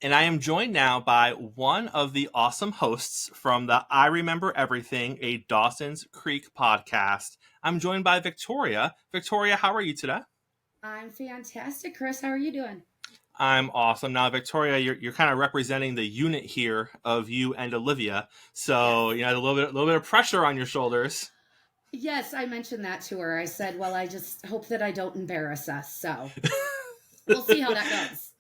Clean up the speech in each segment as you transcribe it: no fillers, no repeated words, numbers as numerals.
And I am joined now by one of the awesome hosts from the I Remember Everything, a Dawson's Creek podcast. I'm joined by Victoria. Victoria, how are you today? I'm fantastic, Chris. How are you doing? I'm awesome. Now, Victoria, you're kind of representing the unit here of you and Olivia. Yes. So, a little bit of pressure on your shoulders. Yes, I mentioned that to her. I said, well, I just hope that I don't embarrass us. So we'll see how that goes.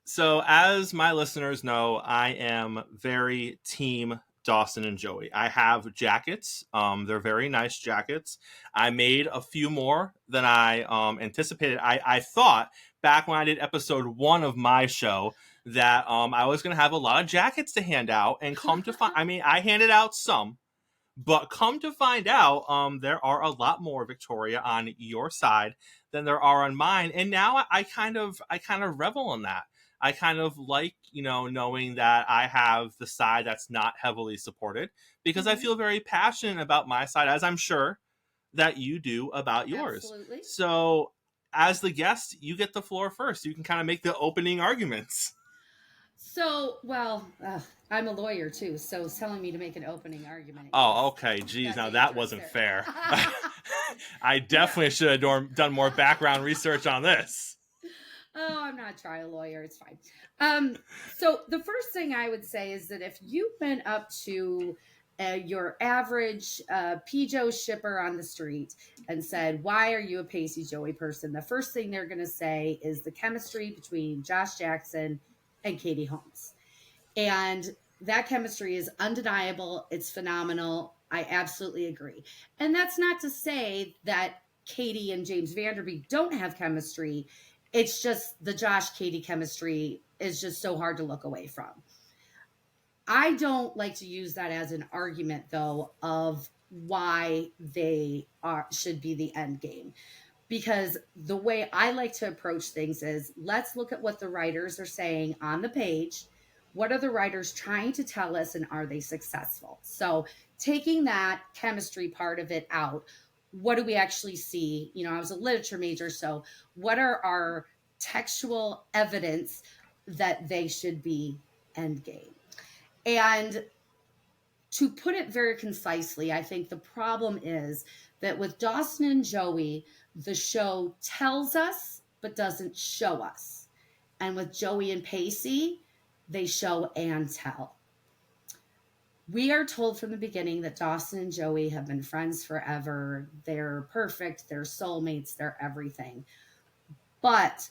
So, as my listeners know, I am very team Dawson and Joey. I have jackets. They're very nice jackets. I made a few more than I anticipated. I thought back when I did episode 1 of my show that I was going to have a lot of jackets to hand out. And come to find, I mean, I handed out some. But come to find out, there are a lot more, Victoria, on your side than there are on mine, and now I kind of revel in that. I kind of like knowing that I have the side that's not heavily supported because I Hmm. feel very passionate about my side, as I'm sure that you do about yours. Absolutely. So, as the guest, you get the floor first. You can kind of make the opening arguments. So, well, I'm a lawyer too. So telling me to make an opening argument Oh, is okay. Geez, got now that dangerous wasn't there. fair. I Yeah. definitely should have done more background research on this. Oh, I'm not a trial lawyer. It's fine. So the first thing I would say is that if you went up to your average P. Joe shipper on the street and said, "Why are you a Pacey Joey person?" the first thing they're going to say is the chemistry between Josh Jackson and Katie Holmes, and that chemistry is undeniable. It's phenomenal. I absolutely agree. And that's not to say that Katie and James Vanderbeek don't have chemistry. It's just the Josh Katie chemistry is just so hard to look away from. I don't like to use that as an argument though of why they are should be the end game, because the way I like to approach things is let's look at what the writers are saying on the page. What are the writers trying to tell us, and are they successful? So, taking that chemistry part of it out, what do we actually see? I was a literature major, so what are our textual evidence that they should be endgame? And to put it very concisely, I think the problem is that with Dawson and Joey, the show tells us but doesn't show us. And with Joey and Pacey, they show and tell. We are told from the beginning that Dawson and Joey have been friends forever. They're perfect, they're soulmates, they're everything. But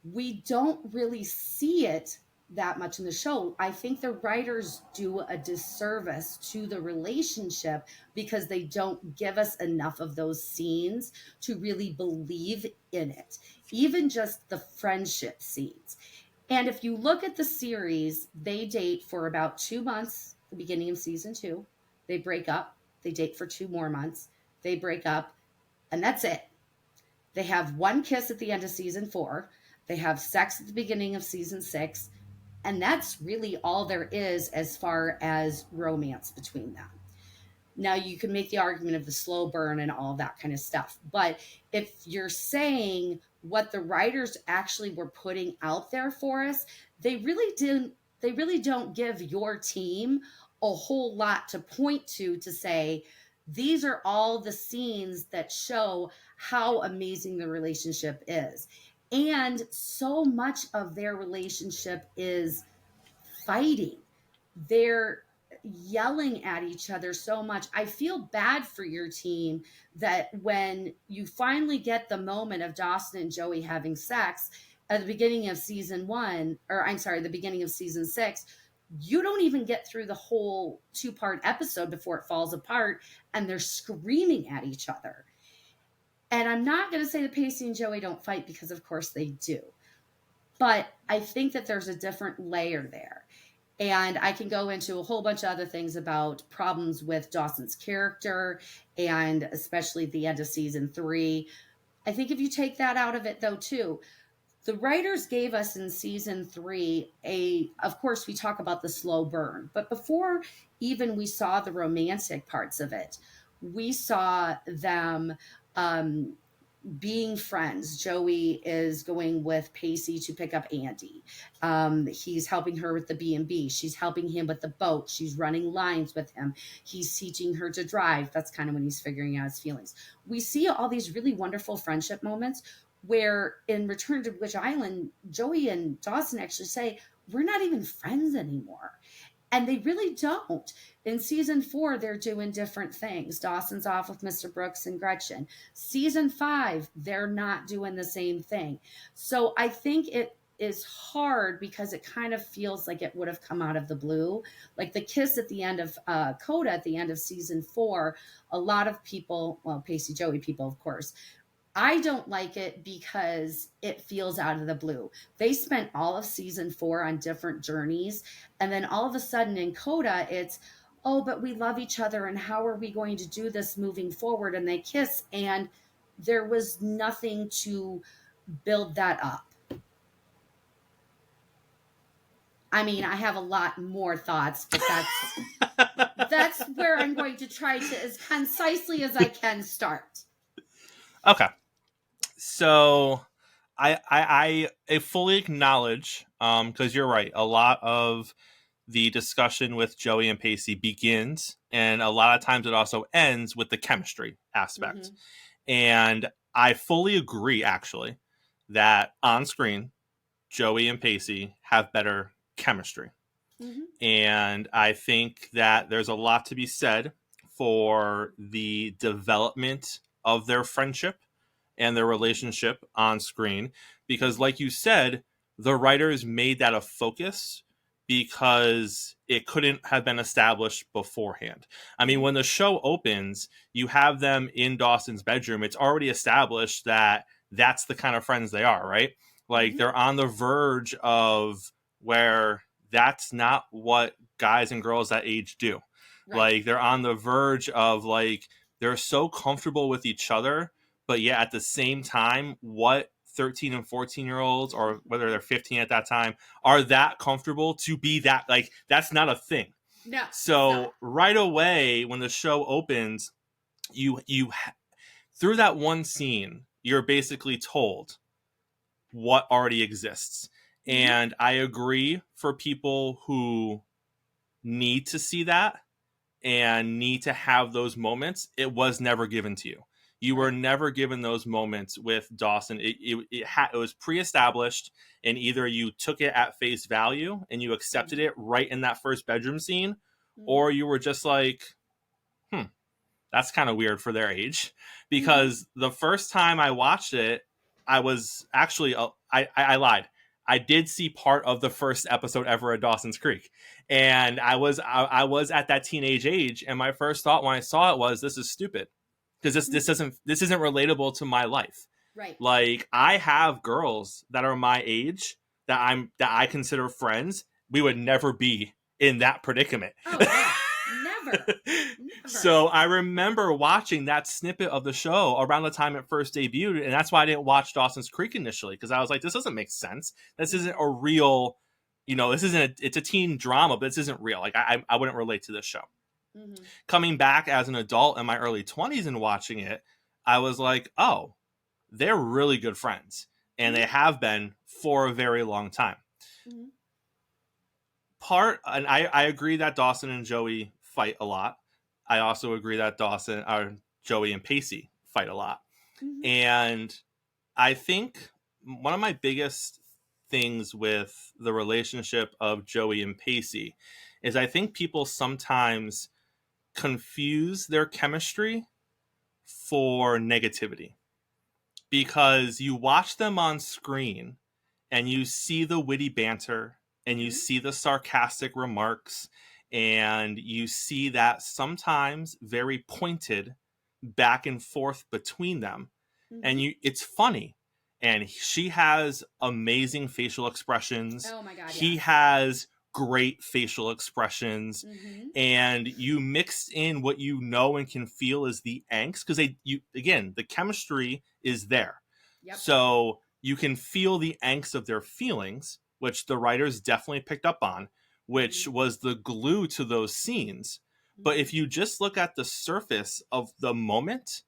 we don't really see it that much in the show. I think the writers do a disservice to the relationship because they don't give us enough of those scenes to really believe in it, even just the friendship scenes. And if you look at the series, they date for about 2 months, the beginning of season 2. They break up, they date for 2 more months, they break up, and that's it. They have one kiss at the end of season 4. They have sex at the beginning of season 6. And that's really all there is as far as romance between them. Now, you can make the argument of the slow burn and all that kind of stuff. But if you're saying what the writers actually were putting out there for us, they really didn't. They really don't give your team a whole lot to point to say, these are all the scenes that show how amazing the relationship is. And so much of their relationship is fighting. They're yelling at each other so much. I feel bad for your team that when you finally get the moment of Dawson and Joey having sex at the beginning of season 1, or I'm sorry, the beginning of season 6, you don't even get through the whole 2-part episode before it falls apart and they're screaming at each other. And I'm not going to say that Pacey and Joey don't fight, because of course they do. But I think that there's a different layer there. And I can go into a whole bunch of other things about problems with Dawson's character, and especially at the end of season 3. I think if you take that out of it, though, too, the writers gave us in season 3 of course, we talk about the slow burn, but before even we saw the romantic parts of it, we saw them being friends. Joey is going with Pacey to pick up Andy. He's helping her with the B&B. She's helping him with the boat. She's running lines with him. He's teaching her to drive. That's kind of when he's figuring out his feelings. We see all these really wonderful friendship moments where in Return to Witch Island, Joey and Dawson actually say, we're not even friends anymore. And they really don't. In season 4, they're doing different things. Dawson's off with Mr. Brooks and Gretchen. Season 5, they're not doing the same thing. So I think it is hard because it kind of feels like it would have come out of the blue. Like the kiss at the end of Coda at the end of season 4, a lot of people, well, Pacey Joey people, of course, I don't like it because it feels out of the blue. They spent all of season 4 on different journeys. And then all of a sudden in Coda, it's, oh, but we love each other. And how are we going to do this moving forward? And they kiss. And there was nothing to build that up. I mean, I have a lot more thoughts, but that's where I'm going to try to, as concisely as I can, start. Okay. So I fully acknowledge, because you're right, a lot of the discussion with Joey and Pacey begins, and a lot of times it also ends with the chemistry aspect. Mm-hmm. And I fully agree, actually, that on screen, Joey and Pacey have better chemistry. Mm-hmm. And I think that there's a lot to be said for the development of their friendship and their relationship on screen. Because, like you said, the writers made that a focus because it couldn't have been established beforehand. I mean, when the show opens, you have them in Dawson's bedroom. It's already established that that's the kind of friends they are, right? Like, Mm-hmm. they're on the verge of where that's not what guys and girls that age do. Right. Like, they're on the verge of, like, they're so comfortable with each other, but yet at the same time, what 13 and 14-year-olds, or whether they're 15 at that time, are that comfortable to be that, like, that's not a thing. No. So right away, when the show opens, you through that one scene, you're basically told what already exists. Mm-hmm. And I agree, for people who need to see that and need to have those moments, it was never given to you. You were never given those moments with Dawson. It was pre-established, and either you took it at face value and you accepted it right in that first bedroom scene, or you were just like, that's kind of weird for their age. Because the first time I watched it, I was actually, I lied. I did see part of the first episode ever of Dawson's Creek, and I was at that teenage age, and my first thought when I saw it was, this is stupid, because this isn't relatable to my life. Right. Like, I have girls that are my age that I consider friends. We would never be in that predicament. Oh, yeah. Never. So I remember watching that snippet of the show around the time it first debuted, and that's why I didn't watch Dawson's Creek initially, because I was like, this doesn't make sense. This isn't a real, this isn't it's a teen drama, but this isn't real. Like, I wouldn't relate to this show. Mm-hmm. Coming back as an adult in my early 20s and watching it, I was like, oh, they're really good friends, and they have been for a very long time. Mm-hmm. And I agree that Dawson and Joey fight a lot. I also agree that Joey and Pacey fight a lot. Mm-hmm. And I think one of my biggest things with the relationship of Joey and Pacey is I think people sometimes confuse their chemistry for negativity. Because you watch them on screen and you see the witty banter and you see the sarcastic remarks, and you see that sometimes very pointed back and forth between them. Mm-hmm. And it's funny. And she has amazing facial expressions. Oh my God. He has great facial expressions. Mm-hmm. And you mix in what you know and can feel is the angst, because again, the chemistry is there. Yep. So you can feel the angst of their feelings, which the writers definitely picked up on, which was the glue to those scenes. But if you just look at the surface of the moment,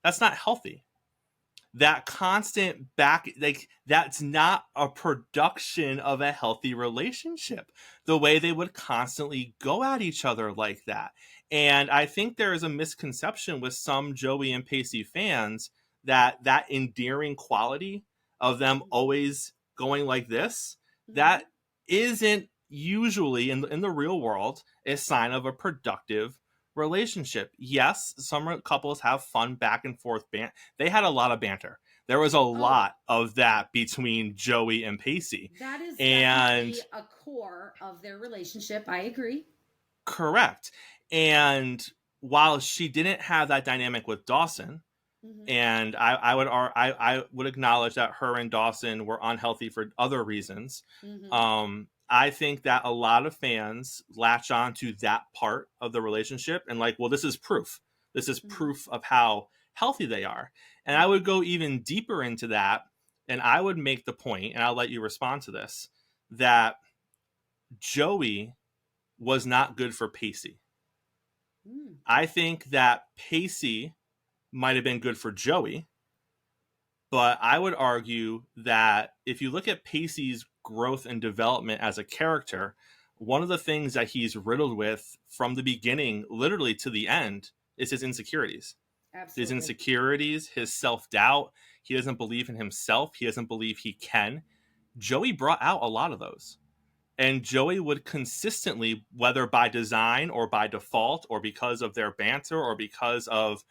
that's not healthy. that constant back, like, that's not a production of a healthy relationship, the way they would constantly go at each other like that. And I think there is a misconception with some Joey and Pacey fans that that endearing quality of them always going like this, Mm-hmm. that isn't usually in the real world a sign of a productive relationship. Yes, some couples have fun back and forth they had a lot of banter. There was a Oh, lot of that between Joey and Pacey. that is And definitely a core of their relationship. I agree. correct. And while she didn't have that dynamic with Dawson, Mm-hmm. and I would acknowledge that her and Dawson were unhealthy for other reasons. Mm-hmm. I think that a lot of fans latch on to that part of the relationship and like, well, this is proof. This is Mm-hmm. proof of how healthy they are. And I Mm-hmm. would go even deeper into that, and I would make the point, and I'll let you respond to this, that Joey was not good for Pacey. Mm. I think that Pacey might have been good for Joey, but I would argue that if you look at Pacey's growth and development as a character, one of the things that he's riddled with from the beginning, literally to the end, is his insecurities. His Absolutely. insecurities, his self doubt. He doesn't believe in himself. He doesn't believe he can. Joey brought out a lot of those. And Joey would consistently, whether by design or by default or because of their banter or because of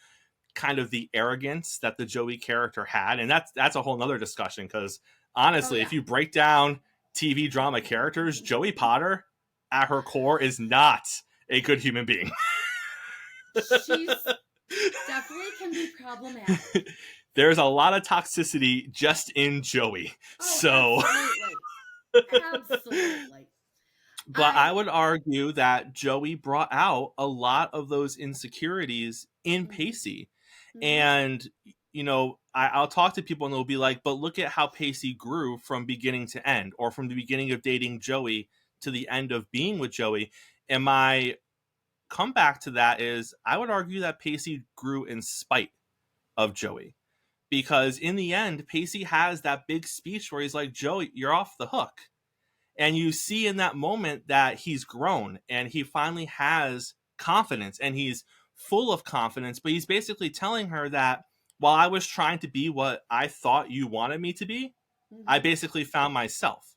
kind of the arrogance that the Joey character had, and that's a whole nother discussion because Oh honestly, yeah. if you break down TV drama characters, Joey Potter at her core is not a good human being. She's definitely can be problematic. There's a lot of toxicity just in Joey. Oh, So, absolutely. Absolutely. but I I would argue that Joey brought out a lot of those insecurities in mm-hmm. Pacey. Mm-hmm. And, I'll talk to people and they'll be like, but look at how Pacey grew from beginning to end, or from the beginning of dating Joey to the end of being with Joey. And my comeback to that is I would argue that Pacey grew in spite of Joey. Because in the end, Pacey has that big speech where he's like, Joey, you're off the hook. And you see in that moment that he's grown and he finally has confidence and he's full of confidence. But he's basically telling her that while I was trying to be what I thought you wanted me to be, I Mm-hmm. basically found myself.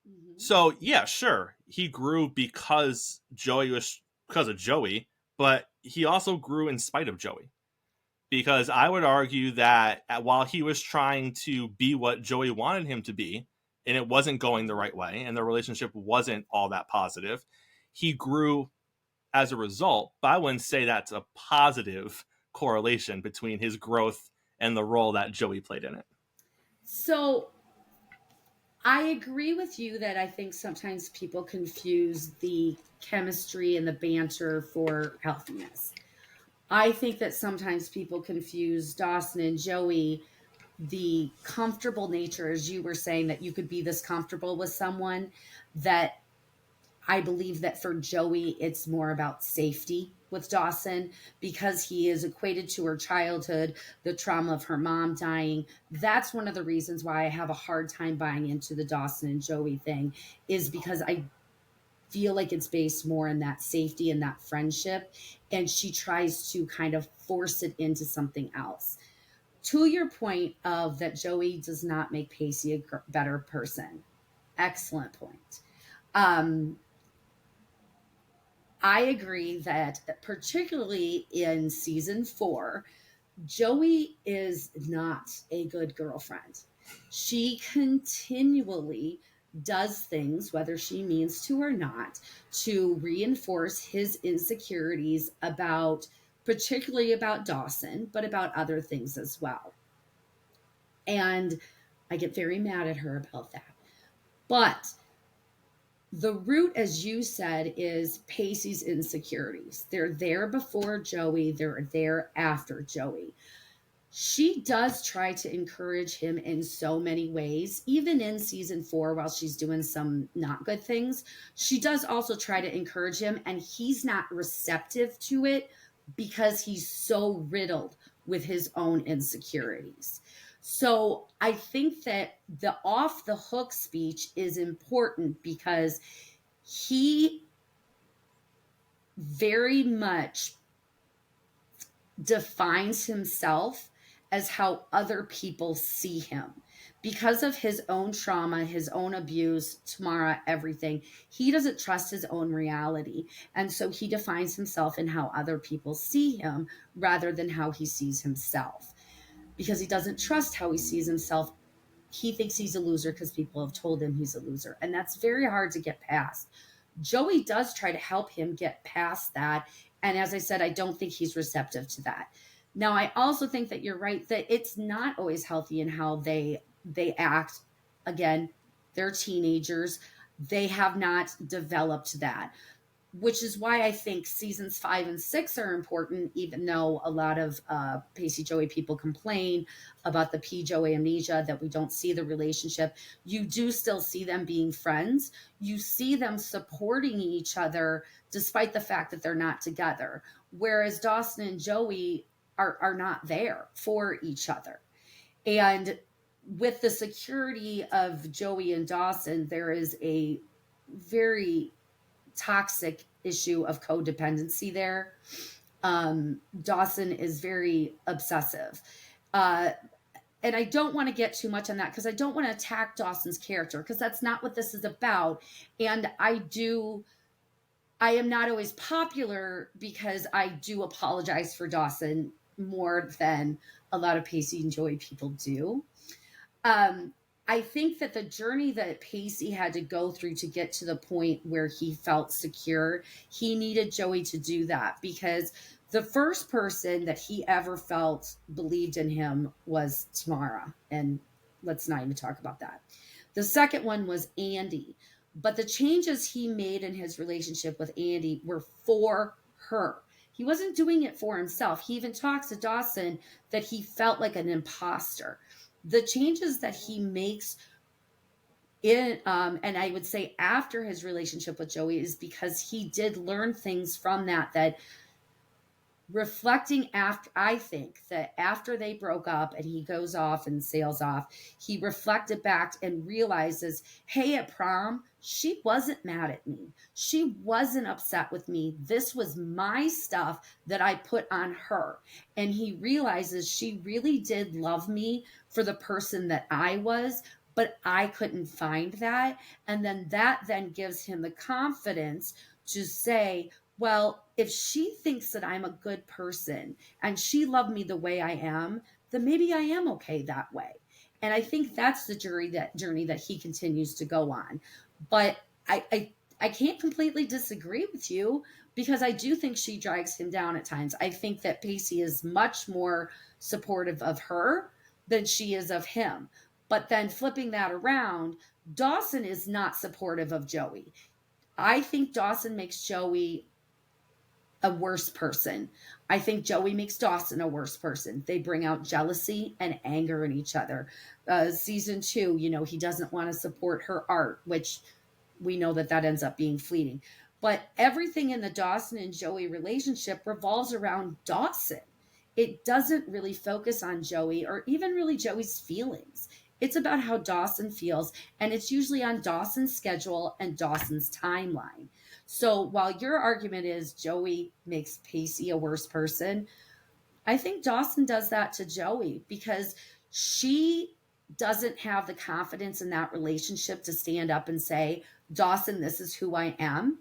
Mm-hmm. So, yeah, sure, he grew because of Joey, but he also grew in spite of Joey. Because I would argue that while he was trying to be what Joey wanted him to be, and it wasn't going the right way, and the relationship wasn't all that positive, he grew as a result. But I wouldn't say that's a positive correlation between his growth and the role that Joey played in it. So I agree with you that I think sometimes people confuse the chemistry and the banter for healthiness. I think that sometimes people confuse Dawson and Joey, the comfortable nature, as you were saying, that you could be this comfortable with someone, that I believe that for Joey, it's more about safety with Dawson because he is equated to her childhood, the trauma of her mom dying. That's one of the reasons why I have a hard time buying into the Dawson and Joey thing, is because I feel like it's based more in that safety and that friendship. And she tries to kind of force it into something else. To your point of that Joey does not make Pacey a better person. Excellent point. Um, I agree that particularly in season 4, Joey is not a good girlfriend. She continually does things, whether she means to or not, to reinforce his insecurities about, particularly about Dawson, but about other things as well. And I get very mad at her about that. But the root, as you said, is Pacey's insecurities. They're there before Joey, they're there after Joey. She does try to encourage him in so many ways. Even in season 4, while she's doing some not good things, she does also try to encourage him, and he's not receptive to it because he's so riddled with his own insecurities. So I think that the off the hook speech is important because he very much defines himself as how other people see him. Because of his own trauma, his own abuse, Tamara, everything, he doesn't trust his own reality. And so he defines himself in how other people see him rather than how he sees himself. Because he doesn't trust how he sees himself, he thinks he's a loser because people have told him he's a loser. And that's very hard to get past. Joey does try to help him get past that. And as I said, I don't think he's receptive to that. Now, I also think that you're right that it's not always healthy in how they act. Again, they're teenagers. They have not developed that, which is why I think seasons 5 and 6 are important, even though a lot of Pacey Joey people complain about the P Joey amnesia, that we don't see the relationship. You do still see them being friends. You see them supporting each other despite the fact that they're not together. Whereas Dawson and Joey are not there for each other. And with the security of Joey and Dawson, there is a very toxic issue of codependency there. Dawson is very obsessive. And I don't want to get too much on that because I don't want to attack Dawson's character because that's not what this is about. And I am not always popular because I do apologize for Dawson more than a lot of Pacey and Joey people do. Um, I think that the journey that Pacey had to go through to get to the point where he felt secure, he needed Joey to do that because the first person that he ever felt believed in him was Tamara. And let's not even talk about that. The second one was Andy. But the changes he made in his relationship with Andy were for her. He wasn't doing it for himself. He even talks to Dawson that he felt like an imposter. The changes that he makes in and I would say after his relationship with Joey is because he did learn things from that reflecting after, I think that after they broke up and he goes off and sails off, he reflected back and realizes, hey, at prom, she wasn't mad at me. She wasn't upset with me. This was my stuff that I put on her. And he realizes she really did love me for the person that I was, but I couldn't find that. And then that then gives him the confidence to say, well, if she thinks that I'm a good person and she loved me the way I am, then maybe I am okay that way. And I think that's the journey that he continues to go on. But I can't completely disagree with you because I do think she drags him down at times. I think that Pacey is much more supportive of her than she is of him. But then flipping that around, Dawson is not supportive of Joey. I think Dawson makes Joey a worse person. I think Joey makes Dawson a worse person. They bring out jealousy and anger in each other. Season 2, he doesn't want to support her art, which we know that ends up being fleeting. But everything in the Dawson and Joey relationship revolves around Dawson. It doesn't really focus on Joey or even really Joey's feelings. It's about how Dawson feels, and it's usually on Dawson's schedule and Dawson's timeline. So while your argument is Joey makes Pacey a worse person, I think Dawson does that to Joey because she doesn't have the confidence in that relationship to stand up and say, Dawson, this is who I am.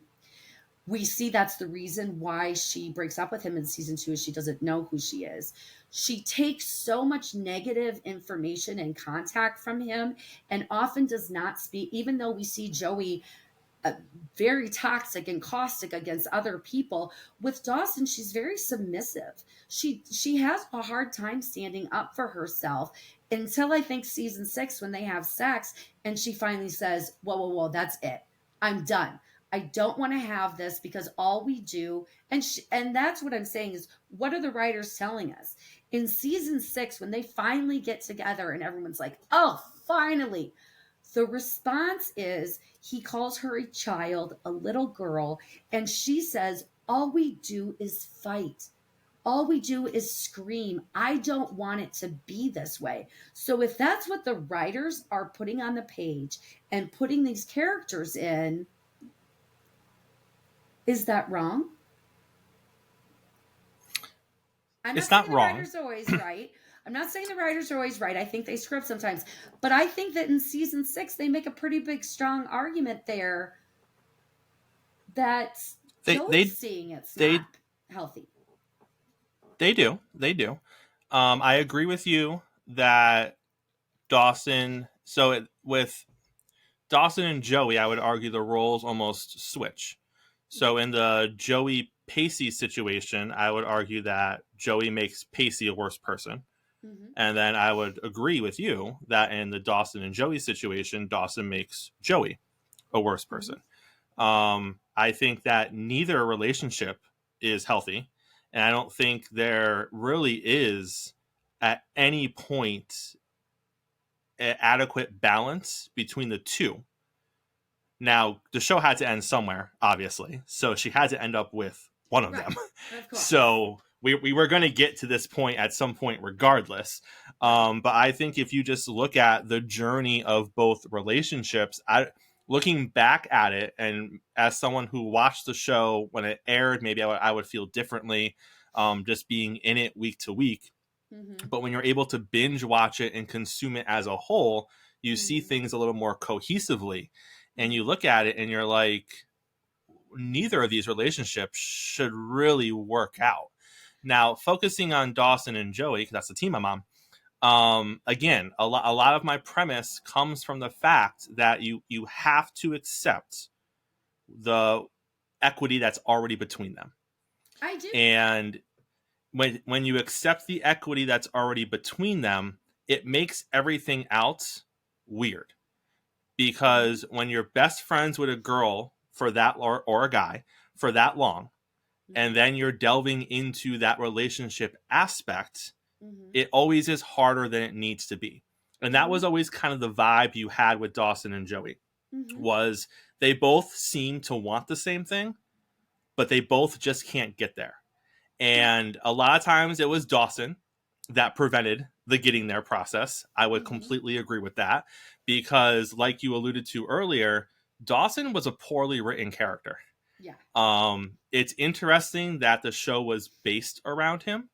We see that's the reason why she breaks up with him in season 2 is she doesn't know who she is. She takes so much negative information and contact from him and often does not speak, even though we see Joey very toxic and caustic against other people. With Dawson, she's very submissive. She has a hard time standing up for herself until I think season 6 when they have sex and she finally says, whoa, that's it. I'm done. I don't want to have this because all we do, and that's what I'm saying is, what are the writers telling us? In season 6, when they finally get together and everyone's like, oh, finally, the response is he calls her a child, a little girl, and she says, all we do is fight. all we do is scream. I don't want it to be this way. So if that's what the writers are putting on the page and putting these characters in, is that wrong? I'm not It's saying not the wrong. writers are always right. I'm not saying the writers are always right. I think they screw up sometimes. But I think that in season 6, they make a pretty big, strong argument there that They Joey's they seeing it's not they healthy. they do. They do. I agree with you that Dawson. With Dawson and Joey, I would argue the roles almost switch. So in the Joey Pacey situation, I would argue that Joey makes Pacey a worse person. Mm-hmm. And then I would agree with you that in the Dawson and Joey situation, Dawson makes Joey a worse Mm-hmm. person. I think that neither relationship is healthy. And I don't think there really is at any point an adequate balance between the two. Now, the show had to end somewhere, obviously. So she had to end up with one of Right. them. Of course. So we were going to get to this point at some point, regardless. But I think if you just look at the journey of both relationships, looking back at it, and as someone who watched the show when it aired, maybe I would feel differently, just being in it week to week. Mm-hmm. But when you're able to binge watch it and consume it as a whole, you see Mm-hmm. things a little more cohesively. And you Mm-hmm. look at it and you're like, neither of these relationships should really work out. Now, focusing on Dawson and Joey, because that's the team I'm on, again, a lot of my premise comes from the fact that you have to accept the equity that's already between them. I do. And when you accept the equity that's already between them, it makes everything else weird. Mm-hmm. Because when you're best friends with a girl for that, or a guy for that long, Mm-hmm. and then you're delving into that relationship aspect, Mm-hmm. it always is harder than it needs to be. And that Mm-hmm. was always kind of the vibe you had with Dawson and Joey, Mm-hmm. was they both seem to want the same thing, but they both just can't get there. Right. And a lot of times it was Dawson that prevented the getting there process. I would Mm-hmm. completely agree with that, because, like you alluded to earlier, Dawson was a poorly written character. Yeah. It's interesting that the show was based around him,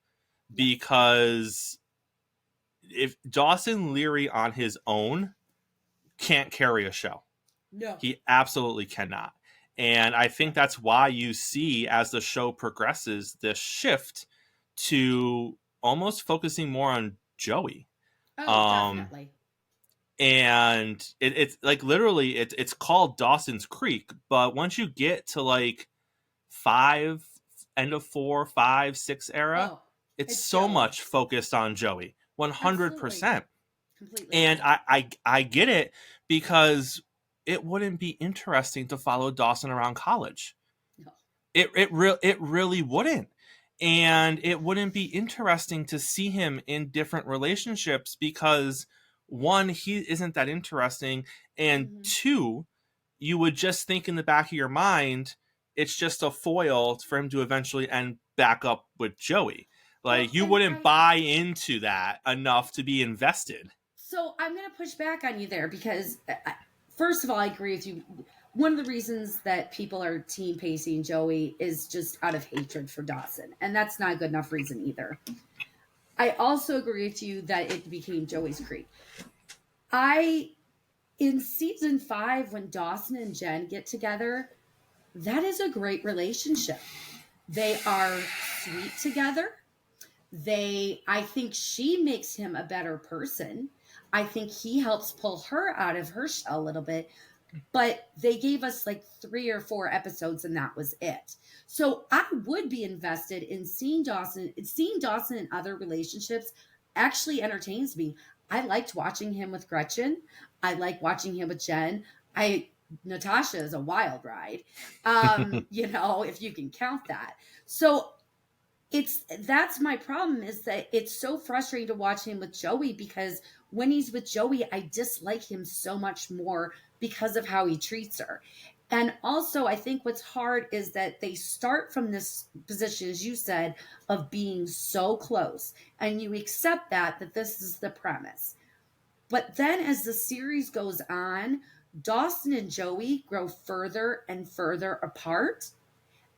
Yes. because if Dawson Leary on his own can't carry a show, No. he absolutely cannot. And I think that's why you see, as the show progresses, this shift to almost focusing more on Joey. Oh, Um, definitely. and it's like, literally, it's called Dawson's Creek, but once you get to like 5, end of 4, 5, 6 era, Oh, it's it's so Joey. much focused on Joey, Absolutely. 100%. Completely And agree. I get it, because it wouldn't be interesting to follow Dawson around college. No. It really wouldn't. And it wouldn't be interesting to see him in different relationships, because one, he isn't that interesting, and Mm-hmm. two, you would just think in the back of your mind, it's just a foil for him to eventually end back up with Joey. Well, Like, you and wouldn't I buy into that enough to be invested. so I'm going to push back on you there because, first of all, I agree with you. One of the reasons that people are Team Pacey and Joey is just out of hatred for Dawson, and that's not a good enough reason either. I also agree with you that it became Joey's Creek. I In season 5, when Dawson and Jen get together, that is a great relationship. They are sweet together. I think she makes him a better person. I think he helps pull her out of her shell a little bit, but they gave us like 3 or 4 episodes and that was it. So I would be invested in seeing Dawson. Seeing Dawson in other relationships actually entertains me. I liked watching him with Gretchen. I like watching him with Jen. I Natasha is a wild ride. If you can count that. So that's my problem, is that it's so frustrating to watch him with Joey, because when he's with Joey, I dislike him so much more because of how he treats her. And also, I think what's hard is that they start from this position, as you said, of being so close, and you accept that this is the premise. But then as the series goes on, Dawson and Joey grow further and further apart,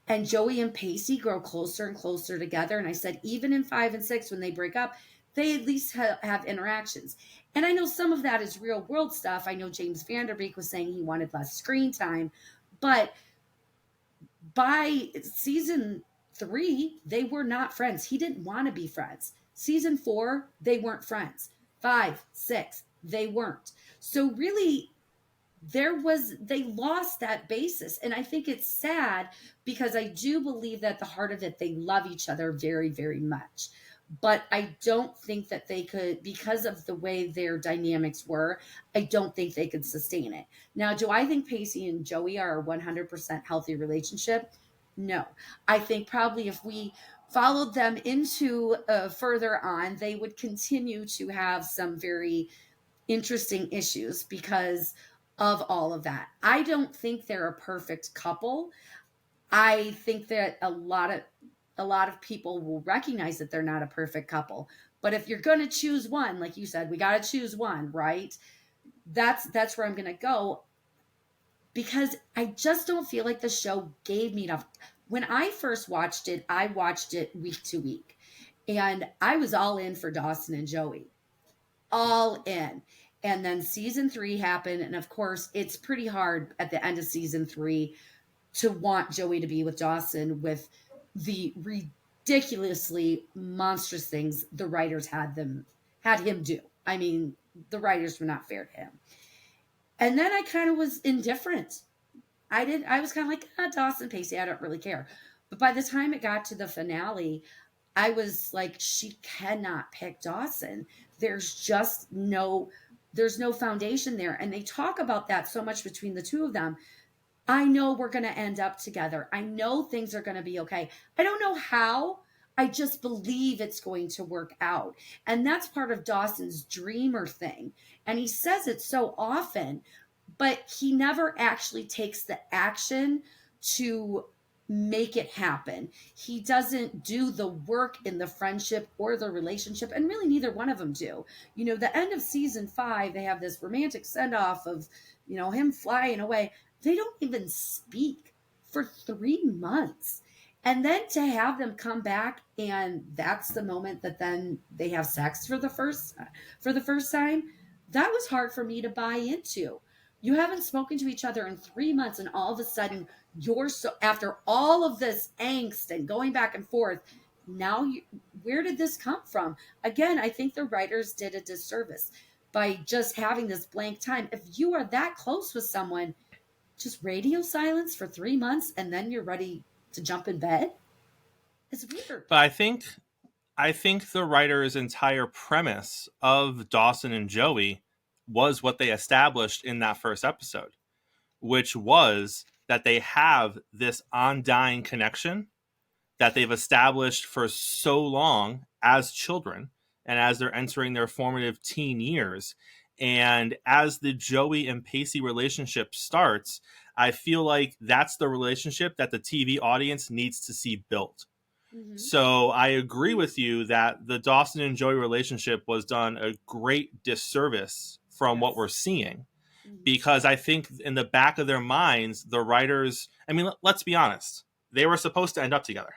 and Joey and Pacey grow closer and closer together. And I said, even in 5 and 6, when they break up, they at least have interactions. And I know some of that is real world stuff. I know James Vanderbeek was saying he wanted less screen time, but by season 3, they were not friends. He didn't want to be friends. Season 4, they weren't friends. 5, 6, they weren't. So really, they lost that basis. And I think it's sad because I do believe that at the heart of it, they love each other very, very much. But I don't think that they could, because of the way their dynamics were, I don't think they could sustain it. Now, do I think Pacey and Joey are a 100% healthy relationship? No. I think probably if we followed them into further on, they would continue to have some very interesting issues because of all of that. I don't think they're a perfect couple. I think that a lot of people will recognize that they're not a perfect couple. But if you're going to choose one, like you said, we got to choose one, right? That's where I'm going to go because I just don't feel like the show gave me enough. When I first watched it, I watched it week to week. And I was all in for Dawson and Joey. All in. And then season 3 happened. And of course, it's pretty hard at the end of season 3 to want Joey to be with Dawson with the ridiculously monstrous things the writers had him do. I mean, the writers were not fair to him. And then I kind of was indifferent. I was kind of like, Dawson Pacey, I don't really care. But by the time it got to the finale, I was like, she cannot pick Dawson. There's just there's no foundation there. And they talk about that so much between the two of them. I know we're going to end up together. I know things are going to be okay. I don't know how. I just believe it's going to work out. And that's part of Dawson's dreamer thing. And he says it so often, but he never actually takes the action to make it happen. He doesn't do the work in the friendship or the relationship, and really neither one of them do. The end of season 5, they have this romantic send off of, him flying away. They don't even speak for 3 months. And then to have them come back and that's the moment that then they have sex for the first time, that was hard for me to buy into. You haven't spoken to each other in 3 months, and all of a sudden you're so, after all of this angst and going back and forth, now where did this come from? Again, I think the writers did a disservice by just having this blank time. If you are that close with someone, just radio silence for 3 months and then you're ready to jump in bed. It's weird. But I think the writer's entire premise of Dawson and Joey was what they established in that first episode, which was that they have this undying connection that they've established for so long as children and as they're entering their formative teen years. And as the Joey and Pacey relationship starts, I feel like that's the relationship that the TV audience needs to see built. Mm-hmm. So I agree with you that the Dawson and Joey relationship was done a great disservice from what we're seeing. Because I think in the back of their minds, the writers, I mean, let's be honest, they were supposed to end up together.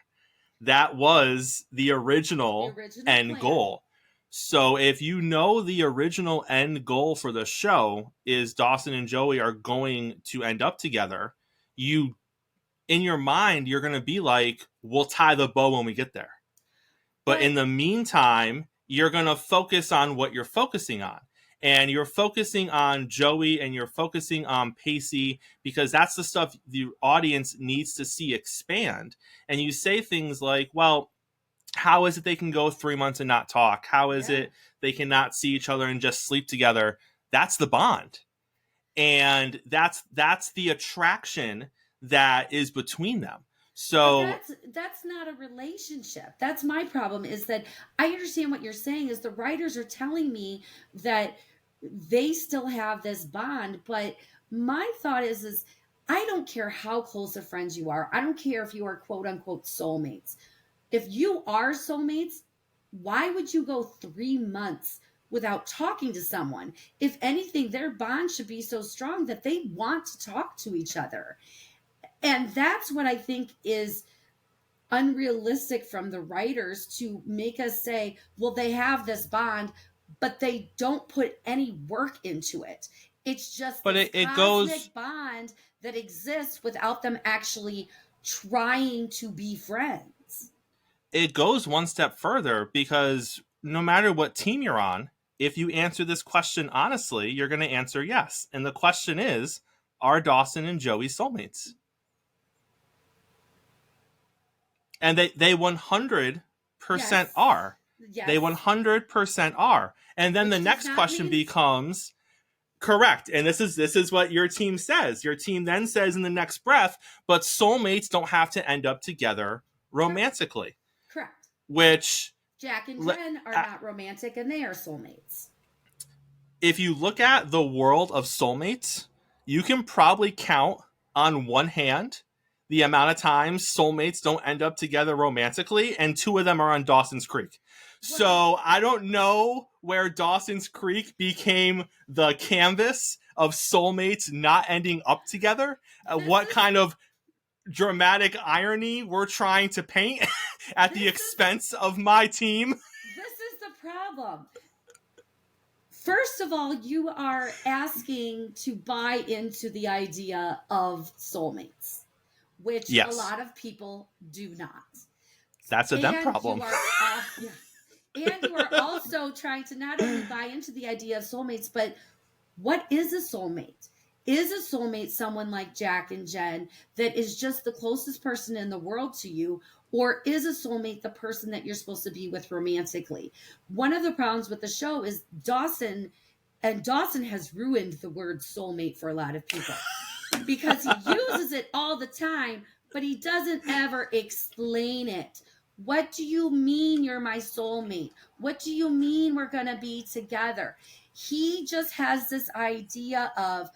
That was the original end plan. goal. So if you know the original end goal for the show is Dawson and Joey are going to end up together, you, in your mind, you're going to be like, we'll tie the bow when we get there. But in the meantime, you're going to focus on what you're focusing on. And you're focusing on Joey and you're focusing on Pacey because that's the stuff the audience needs to see expand. And you say things like, well, how is it they can go 3 months and not talk? How is it they cannot see each other and just sleep together? That's the bond. And that's the attraction that is between them. So that's not a relationship. That's my problem, is that I understand what you're saying is the writers are telling me that they still have this bond, but my thought is I don't care how close of friends you are. I don't care if you are quote unquote soulmates. If you are soulmates, why would you go 3 months without talking to someone? If anything, their bond should be so strong that they want to talk to each other. And that's what I think is unrealistic from the writers, to make us say, well, they have this bond, but they don't put any work into it. It's just But this it goes cosmic bond that exists without them actually trying to be friends. it goes one step further, because no matter what team you're on, if you answer this question honestly, you're going to answer yes. And the question is, are Dawson and Joey soulmates? And they 100% Yes. are. Yes. They 100% are. And then Which the next question mean... becomes, correct. And this is what your team says. Your team then says in the next breath, but soulmates don't have to end up together romantically. Correct. Which Jack and Jen are not romantic, and they are soulmates. If you look at the world of soulmates, you can probably count on one hand the amount of times soulmates don't end up together romantically, and 2 of them are on Dawson's Creek. So I don't know where Dawson's Creek became the canvas of soulmates not ending up together. What kind of dramatic irony we're trying to paint at the expense of my team. This is the problem. First of all, you are asking to buy into the idea of soulmates, which a lot of people do not. That's a them problem. And you are also trying to not only buy into the idea of soulmates, but what is a soulmate? Is a soulmate someone like Jack and Jen that is just the closest person in the world to you? Or is a soulmate the person that you're supposed to be with romantically? One of the problems with the show is Dawson has ruined the word soulmate for a lot of people because he uses it all the time, but he doesn't ever explain it. What do you mean you're my soulmate? What do you mean we're going to be together? He just has this idea of,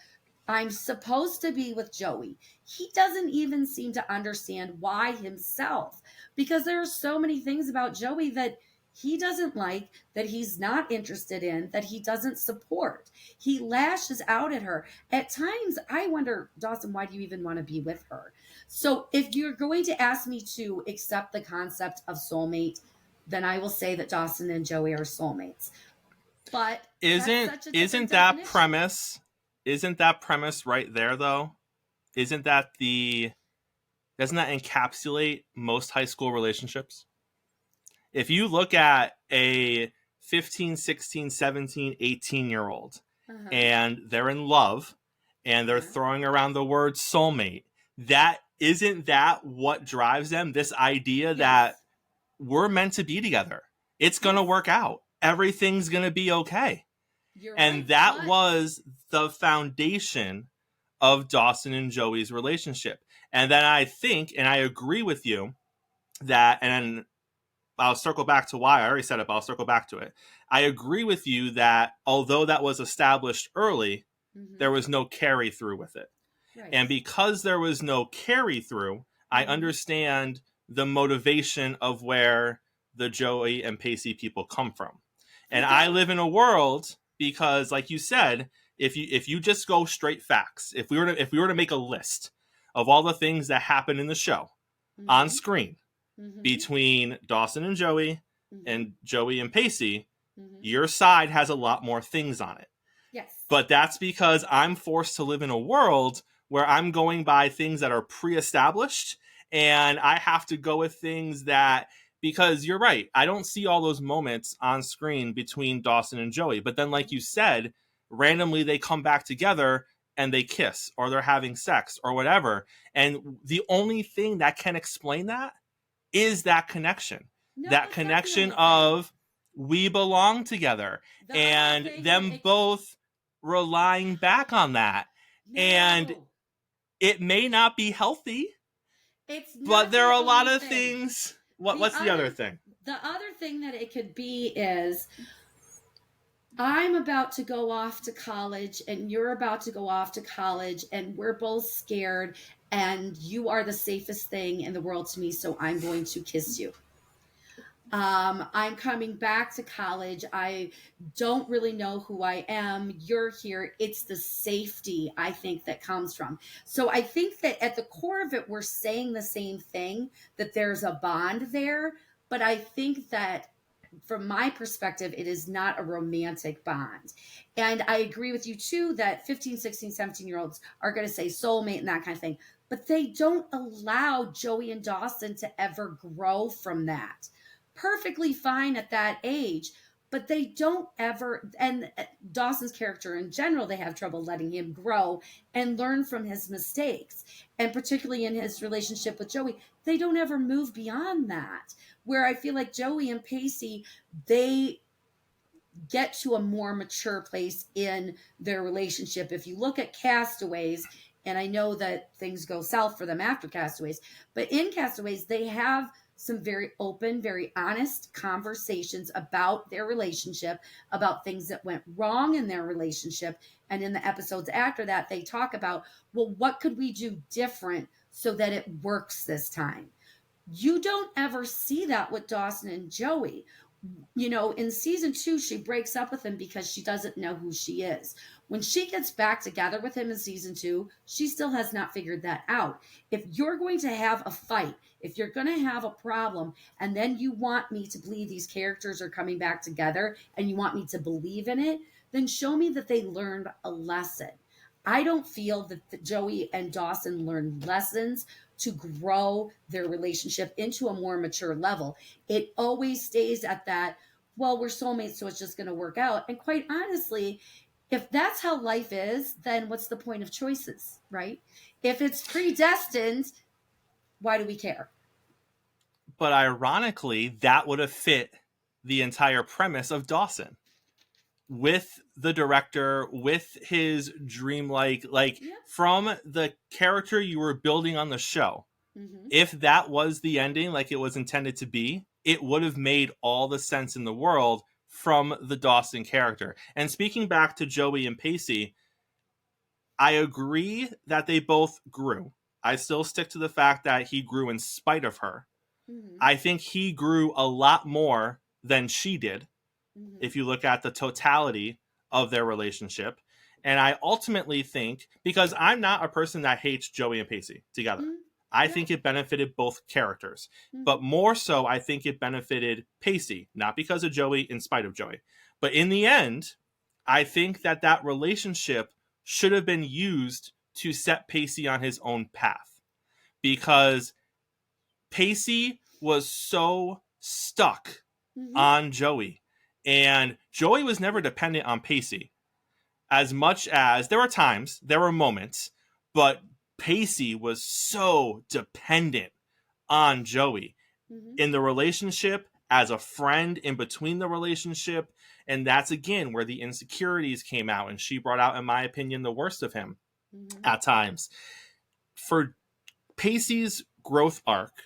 I'm supposed to be with Joey. He doesn't even seem to understand why himself, because there are so many things about Joey that he doesn't like, that he's not interested in, that he doesn't support. He lashes out at her. At times, I wonder, Dawson, why do you even want to be with her? So if you're going to ask me to accept the concept of soulmate, then I will say that Dawson and Joey are soulmates. But isn't that premise right there though? Doesn't that encapsulate most high school relationships? If you look at a 15, 16, 17, 18-year-old and they're in love and they're throwing around the word soulmate, isn't that what drives them? This idea that we're meant to be together. It's going to work out. Everything's going to be okay. That was the foundation of Dawson and Joey's relationship. And then I think, and I agree with you, that, and I'll circle back to why I already said it, but I'll circle back to it. I agree with you that although that was established early, there was no carry through with it. Right. And because there was no carry through, I understand the motivation of where the Joey and Pacey people come from. And I live in a world, because like you said, if you just go straight facts, if we were to make a list of all the things that happen in the show on screen, between Dawson and Joey and Joey and Pacey, your side has a lot more things on it. Yes. But that's because I'm forced to live in a world where I'm going by things that are pre-established, and I have to go with things that, because you're right, I don't see all those moments on screen between Dawson and Joey. But then, like you said, randomly they come back together and they kiss, or they're having sex, or whatever. And the only thing that can explain that is that connection. That connection of we belong together, and them both relying back on that. And it may not be healthy, but there are a lot of things. What's the other thing? The other thing that it could be is I'm about to go off to college and you're about to go off to college and we're both scared and you are the safest thing in the world to me, so I'm going to kiss you. I'm coming back to college. I don't really know who I am. You're here. It's the safety, I think, that comes from. So I think that at the core of it, we're saying the same thing, that there's a bond there. But I think that from my perspective, it is not a romantic bond. And I agree with you too that 15, 16, 17 year olds are going to say soulmate and that kind of thing. But they don't allow Joey and Dawson to ever grow from that. Perfectly fine at that age, but they don't ever, and Dawson's character in general, they have trouble letting him grow and learn from his mistakes. And particularly in his relationship with Joey, they don't ever move beyond that. Where I feel like Joey and Pacey, they get to a more mature place in their relationship. If you look at Castaways, and I know that things go south for them after Castaways, but in Castaways, they have some very open, very honest conversations about their relationship, about things that went wrong in their relationship. And in the episodes after that, they talk about, well, what could we do different so that it works this time? You don't ever see that with Dawson and Joey. You know, in season 2, she breaks up with him because she doesn't know who she is. When she gets back together with him in season 2, she still has not figured that out. If you're going to have a fight, if you're going to have a problem, and then you want me to believe these characters are coming back together and you want me to believe in it, then show me that they learned a lesson. I don't feel that Joey and Dawson learned lessons to grow their relationship into a more mature level. It always stays at that, well, we're soulmates, so it's just going to work out. And quite honestly, if that's how life is, then what's the point of choices, right? If it's predestined, why do we care? But ironically, that would have fit the entire premise of Dawson with the director, with his dreamlike, like Yeah. from the character you were building on the show. Mm-hmm. If that was the ending, like it was intended to be, it would have made all the sense in the world from the Dawson character. And speaking back to Joey and Pacey, I agree that they both grew. I still stick to the fact that he grew in spite of her. Mm-hmm. I think he grew a lot more than she did Mm-hmm. if you look at the totality of their relationship. And I ultimately think, because I'm not a person that hates Joey and Pacey together, Mm-hmm. I Yeah. think it benefited both characters. Mm-hmm. But more so, I think it benefited Pacey, not because of Joey, in spite of Joey. But in the end, I think that that relationship should have been used to set Pacey on his own path. Because Pacey was so stuck Mm-hmm. on Joey. And Joey was never dependent on Pacey. As much as there were times, there were moments, but Pacey was so dependent on Joey Mm-hmm. in the relationship, as a friend in between the relationship. And that's again where the insecurities came out. And she brought out, in my opinion, the worst of him Mm-hmm. at times. For Pacey's growth arc,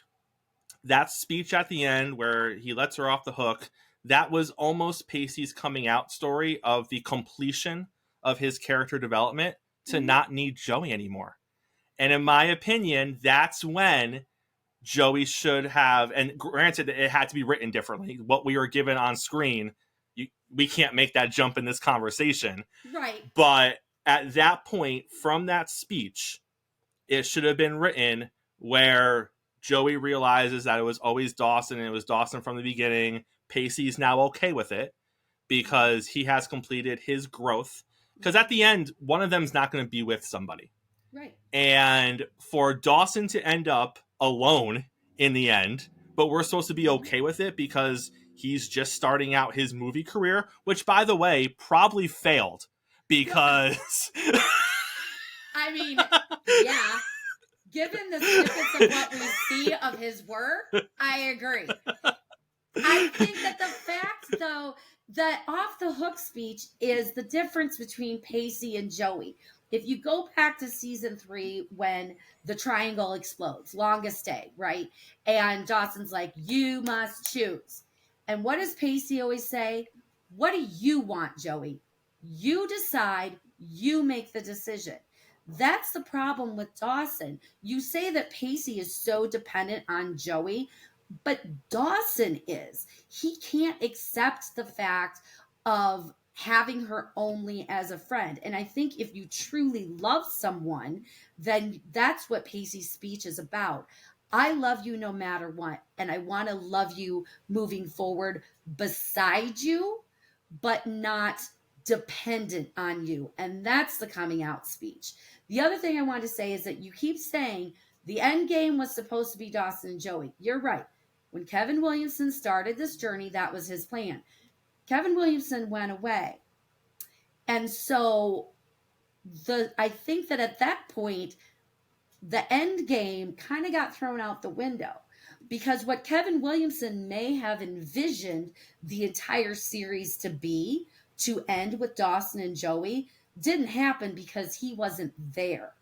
that speech at the end where he lets her off the hook, that was almost Pacey's coming out story of the completion of his character development to Mm-hmm. not need Joey anymore. And in my opinion, that's when Joey should have, and granted, it had to be written differently. What we were given on screen, we can't make that jump in this conversation. Right. But at that point, from that speech, it should have been written where Joey realizes that it was always Dawson and it was Dawson from the beginning. Pacey's now okay with it because he has completed his growth. Because at the end, one of them's not going to be with somebody. Right. And for Dawson to end up alone in the end, but we're supposed to be okay with it because he's just starting out his movie career, which, by the way, probably failed because... I mean, yeah. Given the snippets of what we see of his work, I agree. I think that the fact, though, that off the hook speech is the difference between Pacey and Joey. If you go back to season 3 when the triangle explodes, longest day, right? And Dawson's like, you must choose. And what does Pacey always say? What do you want, Joey? You decide, you make the decision. That's the problem with Dawson. You say that Pacey is so dependent on Joey, but Dawson is. He can't accept the fact of having her only as a friend. And I think if you truly love someone, then that's what Pacey's speech is about. I love you no matter what, and I want to love you moving forward beside you, but not dependent on you. And that's the coming out speech. The other thing I want to say is that you keep saying the end game was supposed to be Dawson and Joey. You're right. When Kevin Williamson started this journey, that was his plan. Kevin Williamson went away. And so I think that at that point, the end game kind of got thrown out the window, because what Kevin Williamson may have envisioned the entire series to end with Dawson and Joey didn't happen because he wasn't there.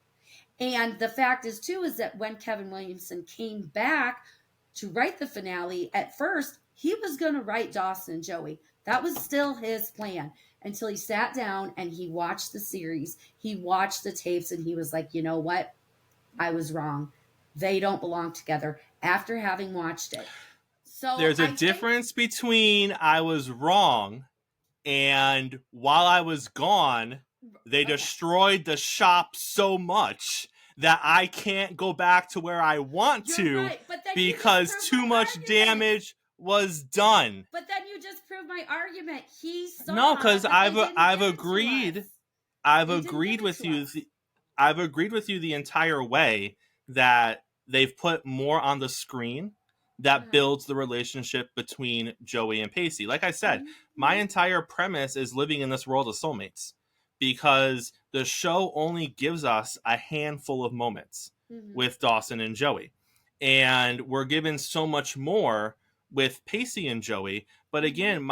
And the fact is too is that when Kevin Williamson came back to write the finale, at first he was going to write Dawson and Joey. That was still his plan until he sat down and he watched the series. He watched the tapes and he was like, you know what? I was wrong. They don't belong together after having watched it. So there's a difference between I was wrong and while I was gone, they destroyed the shop so much that I can't go back to where I want to because too much damage was done. But then you just proved my argument. He saw. No, because I've agreed. I've agreed with you. I've agreed with you the entire way that they've put more on the screen that builds the relationship between Joey and Pacey. Like I said, my entire premise is living in this world of soulmates, because the show only gives us a handful of moments with Dawson and Joey. And we're given so much more with Pacey and Joey. But again,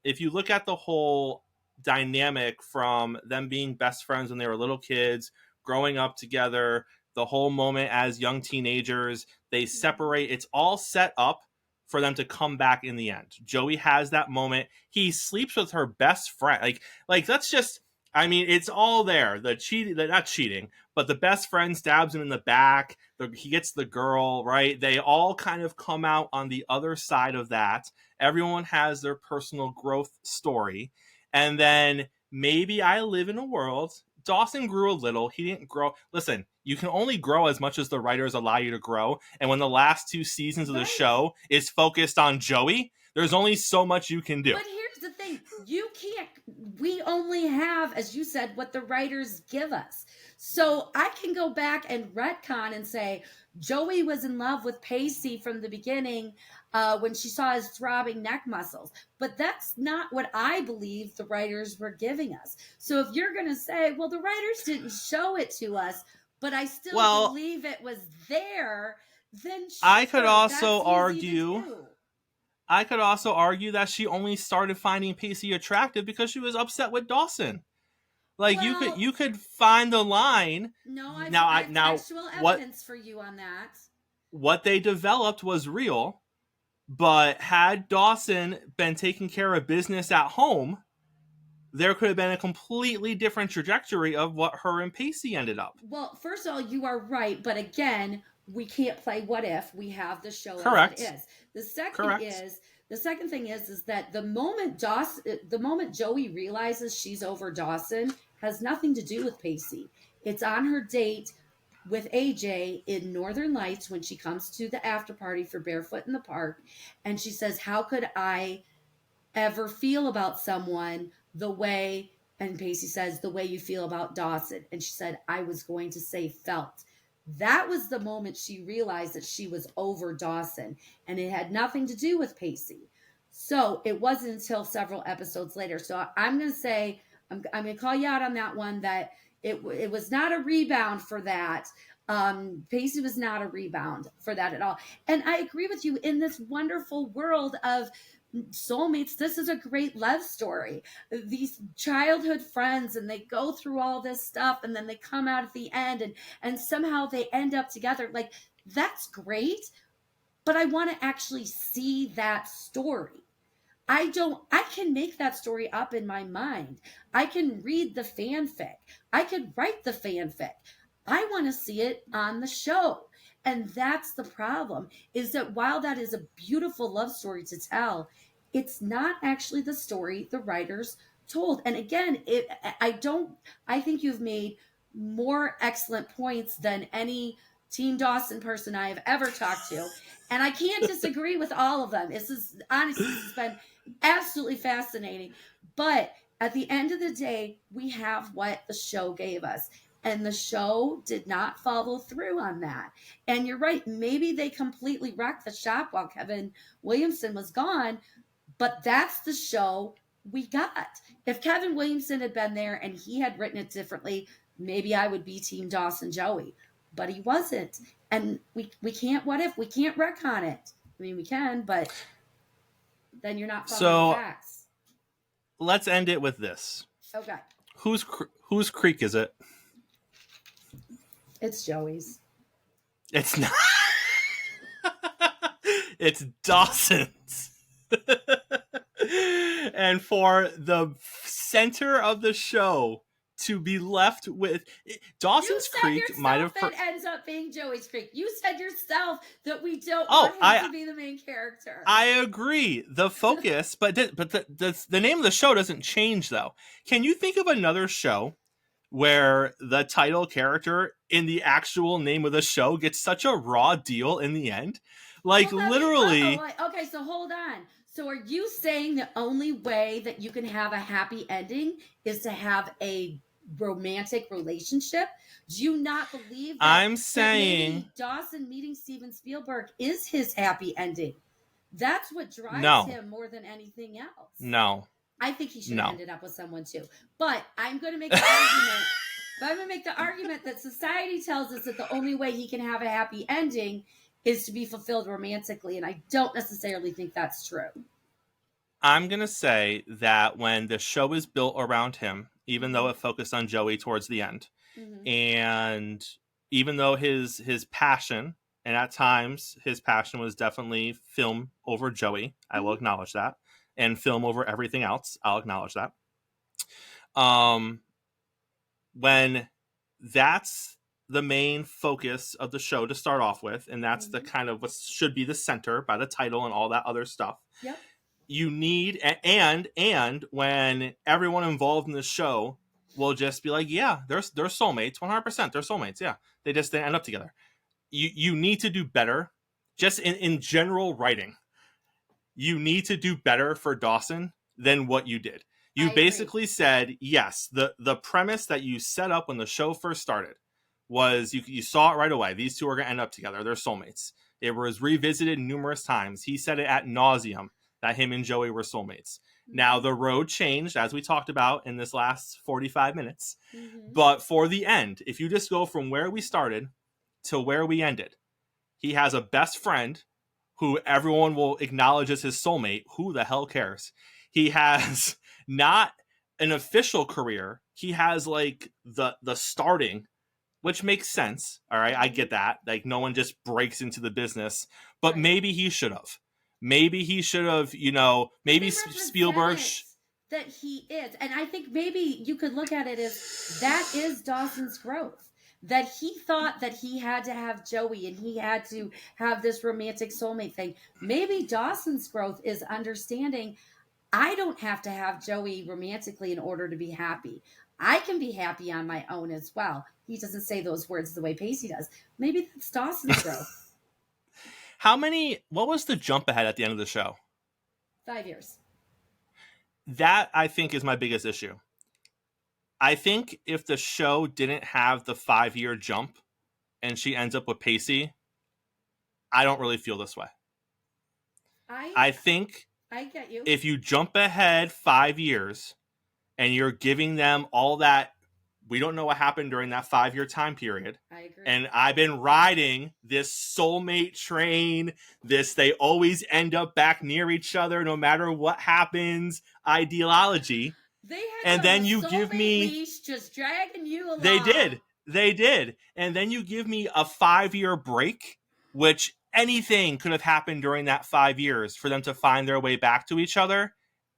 if you look at the whole dynamic from them being best friends when they were little kids, growing up together, the whole moment as young teenagers, they separate. It's all set up for them to come back in the end. Joey has that moment. He sleeps with her best friend. Like that's just, I mean, it's all there. Not cheating, but the best friend stabs him in the back. He gets the girl, right? They all kind of come out on the other side of that. Everyone has their personal growth story. And then maybe I live in a world. Dawson grew a little. He didn't grow. Listen, you can only grow as much as the writers allow you to grow. And when the last 2 seasons of the show is focused on Joey, there's only so much you can do. But here's the thing. You can't. We only have, as you said, what the writers give us. So I can go back and retcon and say Joey was in love with Pacey from the beginning when she saw his throbbing neck muscles. But that's not what I believe the writers were giving us. So if you're going to say, well, the writers didn't show it to us, but I still believe it was there, then sure, I could also argue that she only started finding Pacey attractive because she was upset with Dawson. Like, you could find the line. No, I've actual evidence for you on that. What they developed was real, but had Dawson been taking care of business at home, there could have been a completely different trajectory of what her and Pacey ended up. Well, first of all, you are right, but again, we can't play what if. We have the show Correct. as it is. The second thing is that the moment Joey realizes she's over Dawson has nothing to do with Pacey. It's on her date with AJ in Northern Lights when she comes to the after party for Barefoot in the Park, and she says, "How could I ever feel about someone the way," and Pacey says, "the way you feel about Dawson." And she said, "I was going to say felt." That was the moment she realized that she was over Dawson, and it had nothing to do with Pacey. So it wasn't until several episodes later. So I'm going to say, I'm going to call you out on that one, that it was not a rebound for that. Pacey was not a rebound for that at all. And I agree with you, in this wonderful world of soulmates, this is a great love story. These childhood friends, and they go through all this stuff, and then they come out at the end, and somehow they end up together. Like, that's great, but I want to actually see that story. I can make that story up in my mind. I can read the fanfic. I could write the fanfic. I want to see it on the show. And that's the problem, is that while that is a beautiful love story to tell, it's not actually the story the writers told. And again, I think you've made more excellent points than any Team Dawson person I have ever talked to. And I can't disagree with all of them. This has been absolutely fascinating. But at the end of the day, we have what the show gave us. And the show did not follow through on that. And you're right. Maybe they completely wrecked the shop while Kevin Williamson was gone. But that's the show we got. If Kevin Williamson had been there and he had written it differently, maybe I would be Team Dawson Joey. But he wasn't. And we can't, what if? We can't wreck on it. I mean, we can, but then you're not following the facts. Let's end it with this. Okay. Whose creek is it? It's Joey's. It's not. It's Dawson's. And for the center of the show to be left with Dawson's Creek might have it ends up being Joey's Creek. You said yourself that we don't want him to be the main character. I agree. The focus, but the name of the show doesn't change though. Can you think of another show where the title character in the actual name of the show gets such a raw deal in the end? Like literally. Okay, so hold on. So are you saying the only way that you can have a happy ending is to have a romantic relationship? Do you not believe that? I'm saying Dawson meeting Steven Spielberg is his happy ending. That's what drives him more than anything else. No. I think he should have ended up with someone too. But I'm going to make the argument. But I'm going to make the argument that society tells us that the only way he can have a happy ending is to be fulfilled romantically, and I don't necessarily think that's true. I'm going to say that when the show is built around him, even though it focused on Joey towards the end, and even though his passion, and at times his passion was definitely film over Joey, I will acknowledge that, and film over everything else, I'll acknowledge that. When that's the main focus of the show to start off with, and that's the kind of what should be the center by the title and all that other stuff. Yep. You need, and when everyone involved in the show will just be like, yeah, they're soulmates, 100%, they're soulmates, yeah. They end up together. You need to do better, just in general writing. You need to do better for Dawson than what you did. You basically said, yes, the premise that you set up when the show first started was you saw it right away. These two are going to end up together. They're soulmates. It was revisited numerous times. He said it ad nauseum that him and Joey were soulmates. Now, the road changed, as we talked about in this last 45 minutes. But for the end, if you just go from where we started to where we ended, he has a best friend who everyone will acknowledge as his soulmate. Who the hell cares? He has not an official career. He has like the starting, which makes sense. All right, I get that. Like, no one just breaks into the business, but maybe he should have. Maybe he should have, maybe Spielberg. That he is. And I think maybe you could look at it as that is Dawson's growth. That he thought that he had to have Joey and he had to have this romantic soulmate thing. Maybe Dawson's growth is understanding I don't have to have Joey romantically in order to be happy. I can be happy on my own as well. He doesn't say those words the way Pacey does. Maybe that's Dawson's growth. What was the jump ahead at the end of the show? 5 years. That, I think, is my biggest issue. I think if the show didn't have the 5-year jump and she ends up with Pacey, I don't really feel this way. I think I get you. If you jump ahead 5 years and you're giving them all that, we don't know what happened during that 5-year time period. I agree. And I've been riding this soulmate train, they always end up back near each other no matter what happens, ideology. And then you give me leash just dragging you along. They did. And then you give me a 5-year break, which anything could have happened during that 5 years for them to find their way back to each other,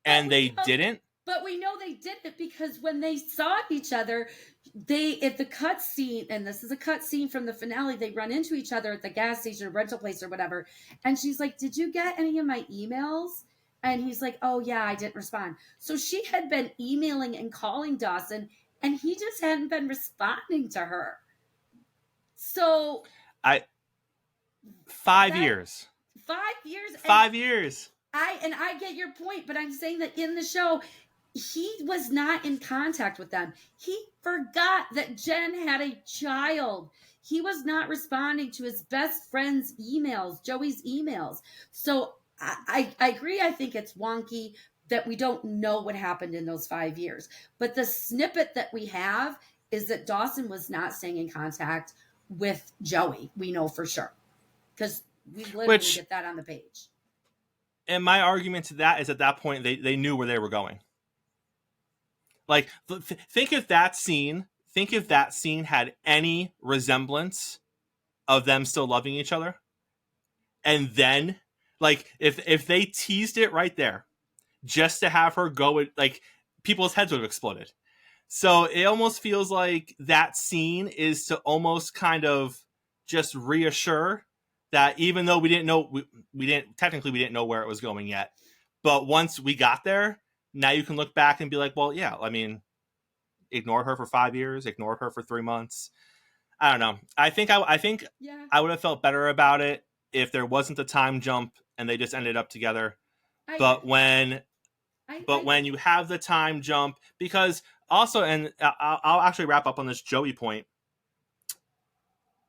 and they didn't. But we know they didn't, because when they saw each other, at the cut scene, and this is a cut scene from the finale, they run into each other at the gas station or rental place or whatever. And she's like, "Did you get any of my emails?" And he's like, "Oh yeah, I didn't respond." So she had been emailing and calling Dawson, and he just hadn't been responding to her. So 5 years. 5 years. 5 years. I get your point, but I'm saying that in the show, he was not in contact with them. He forgot that Jen had a child. He was not responding to his best friend's emails, Joey's emails. So I agree. I think it's wonky that we don't know what happened in those 5 years. But the snippet that we have is that Dawson was not staying in contact with Joey. We know for sure, because we literally get that on the page. And my argument to that is, at that point, they knew where they were going. Like, think if that scene had any resemblance of them still loving each other. And then, like, if they teased it right there, just to have her go, like, people's heads would have exploded. So it almost feels like that scene is to almost kind of just reassure that even though we didn't know, we didn't know where it was going yet. But once we got there, now you can look back and be like, well, yeah, I mean, ignored her for 5 years, ignored her for 3 months. I don't know. I think I would have felt better about it if there wasn't a time jump and they just ended up together. But when you have the time jump, because also, and I'll actually wrap up on this Joey point.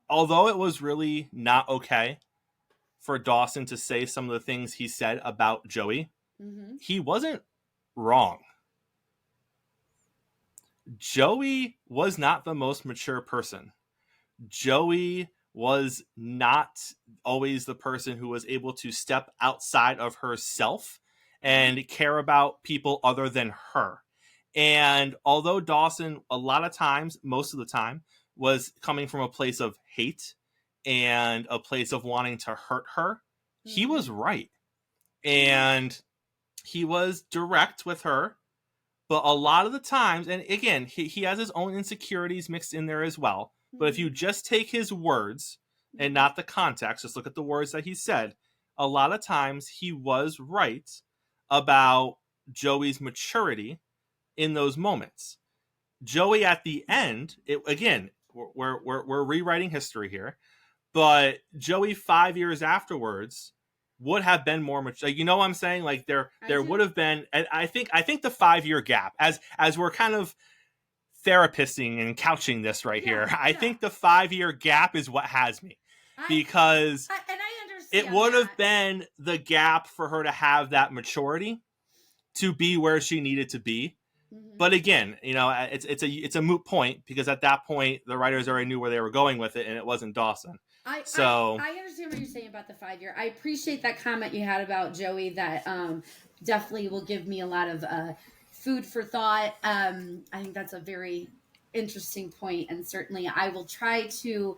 Although it was really not okay for Dawson to say some of the things he said about Joey, he wasn't wrong. Joey was not the most mature person. Joey was not always the person who was able to step outside of herself and care about people other than her. And although Dawson, a lot of times, most of the time, was coming from a place of hate and a place of wanting to hurt her, he was right. And he was direct with her. But a lot of the times, and again, he has his own insecurities mixed in there as well. But if you just take his words and not the context, just look at the words that he said, a lot of times he was right about Joey's maturity in those moments. Joey at the end, again, we're rewriting history here, but Joey 5 years afterwards would have been more mature. You know what I'm saying? Like there would have been, and I think the 5 year gap, as we're kind of therapisting and couching this right here, I think the 5 year gap is what has me, because it would have been the gap for her to have that maturity to be where she needed to be. But again, you know, it's a moot point, because at that point the writers already knew where they were going with it, and it wasn't Dawson. I understand what you're saying about the 5 year. I appreciate that comment you had about Joey. That definitely will give me a lot of food for thought. I think that's a very interesting point, and certainly I will try to,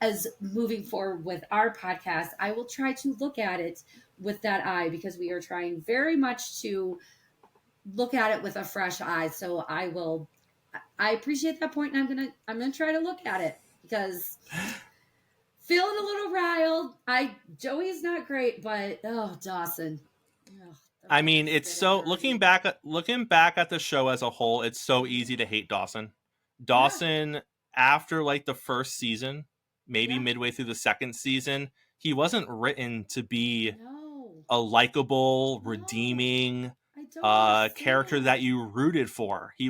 as moving forward with our podcast, I will try to look at it with that eye, because we are trying very much to look at it with a fresh eye. So I appreciate that point, and I'm gonna try to look at it, because feeling a little riled. Joey is not great, but Dawson. I mean, it's so, looking back at the show as a whole, it's so easy to hate Dawson. After like the first season, maybe midway through the second season, he wasn't written to be a likable, redeeming character that you rooted for. He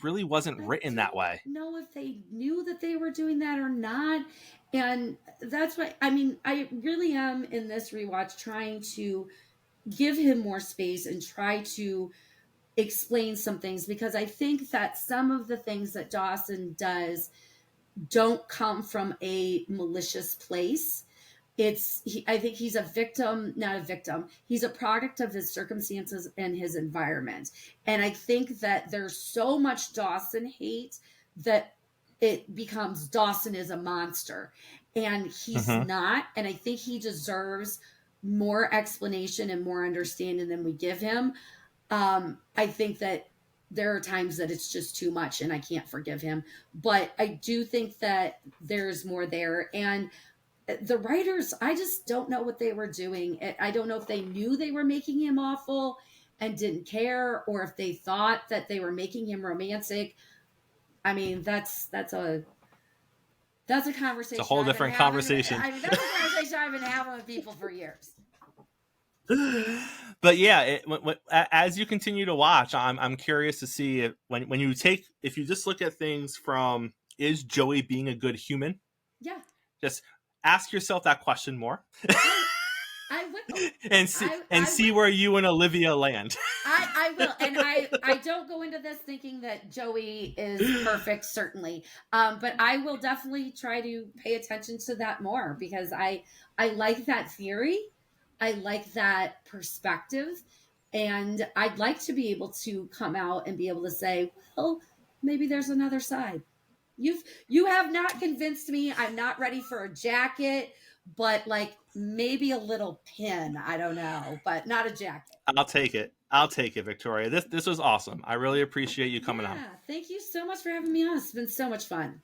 really wasn't written that way. Know if they knew that they were doing that or not. And that's why, I mean, I really am in this rewatch trying to give him more space and try to explain some things, because I think that some of the things that Dawson does don't come from a malicious place. I think he's a victim, not a victim. He's a product of his circumstances and his environment. And I think that there's so much Dawson hate that it becomes Dawson is a monster. And he's Mm-hmm. not. And I think he deserves more explanation and more understanding than we give him. I think that there are times that it's just too much and I can't forgive him. But I do think that there's more there. And the writers, I just don't know what they were doing. I don't know if they knew they were making him awful and didn't care, or if they thought that they were making him romantic. I mean, that's a It's a conversation whole I've been different having. conversation. I mean, that's a conversation I've been having with people for years. But yeah, as you continue to watch, I'm curious to see if when you take, if you just look at things from, is Joey being a good human? Yeah, Just ask yourself that question more. I will. and see I will. where you and Olivia land. I will, and I don't go into this thinking that Joey is perfect, certainly, but I will definitely try to pay attention to that more, because I like that theory, I like that perspective, and I'd like to be able to come out and be able to say, well, maybe there's another side. You have not convinced me. I'm not ready for a jacket, but like maybe a little pin. I don't know, but not a jacket. I'll take it. I'll take it, Victoria. This was awesome. I really appreciate you coming on. Yeah, thank you so much for having me on. It's been so much fun.